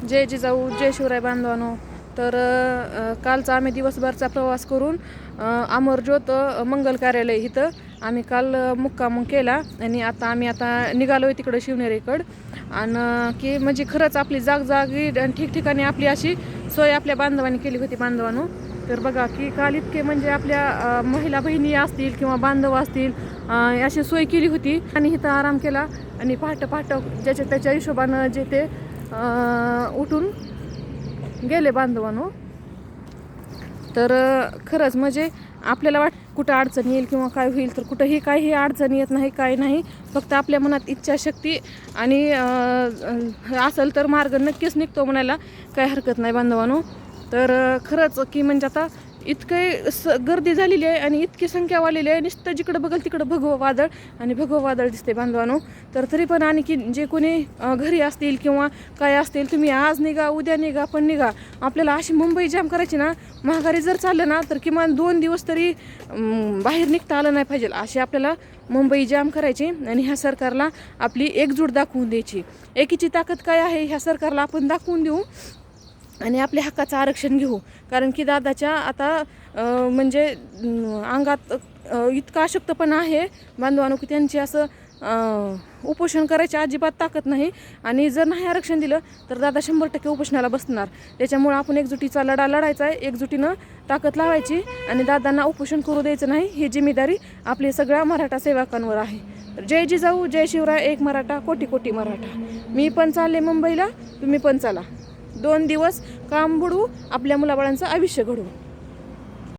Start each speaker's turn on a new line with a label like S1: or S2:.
S1: जय जिजाऊ जय शिवराय बांधवानो. तर कालचा आम्ही दिवसभरचा प्रवास करून अमरज्योत मंगल कार्यालय इथं आम्ही काल मुक्काम केला आणि आता निघालो आहे तिकडं शिवनेरीकडं. आणि की म्हणजे खरंच आपली जागजागी आणि ठिकठिकाणी आपली अशी सोय आपल्या बांधवांनी केली होती बांधवांनो. तर बघा की काल इतके म्हणजे आपल्या महिला बहिणी असतील किंवा बांधव असतील अशी सोय केली होती आणि इथं आराम केला आणि पहाटे ज्याच्या त्याच्या हिशोबानं जे ते उठून गेले बांधवांनो. तर खरंच म्हणजे आपल्याला कुठं अडचण येईल किंवा काय होईल, तर कुठंही काही अडचण येत नाही, काय नाही. फक्त आपल्या मनात इच्छाशक्ती आणि असेल तर मार्ग नक्कीच निघतो म्हणायला काही हरकत नाही बांधवांनो. तर खरंच की म्हणजे आता इतके गर्दी झालेली आहे आणि इतकी संख्या वाढलेली आहे, नुसतं जिकडं बघल तिकडं भगवं वादळ दिसते बांधवांनो. तर तरी पण आणि की जे कोणी घरी असतील किंवा काय असतील, तुम्ही आज निघा उद्या निघा पण निघा. आपल्याला अशी मुंबई जाम करायची ना, महागारी जर चाललं ना तर किमान 2 दिवस तरी बाहेर निघता आलं नाही पाहिजे. अशी आपल्याला मुंबई जाम करायची आणि ह्या सरकारला आपली एकजूट दाखवून द्यायची. एकीची ताकद काय आहे ह्या सरकारला आपण दाखवून देऊ आणि आपल्या हक्काचं आरक्षण घेऊ. कारण की दादाच्या आता म्हणजे अंगात इतका अशक्तपणा आहे बांधवांनो की त्यांची असं उपोषण करायची अजिबात ताकद नाही. आणि जर नाही आरक्षण दिलं तर दादा 100% उपोषणाला बसणार. त्याच्यामुळं आपण एकजुटीचा लढा लढायचा आहे, एकजुटीनं ताकद लावायची आणि दादांना उपोषण करू द्यायचं नाही. ही जिम्मेदारी आपली सगळ्या मराठा सेवकांवर आहे. तर जय जिजाऊ जय शिवराय, एक मराठा कोटी कोटी मराठा. मी पण चालले मुंबईला, तुम्ही पण चला. 2 दिवस काम बुडवू, आपल्या मुलाबाळांचं आयुष्य घडवू.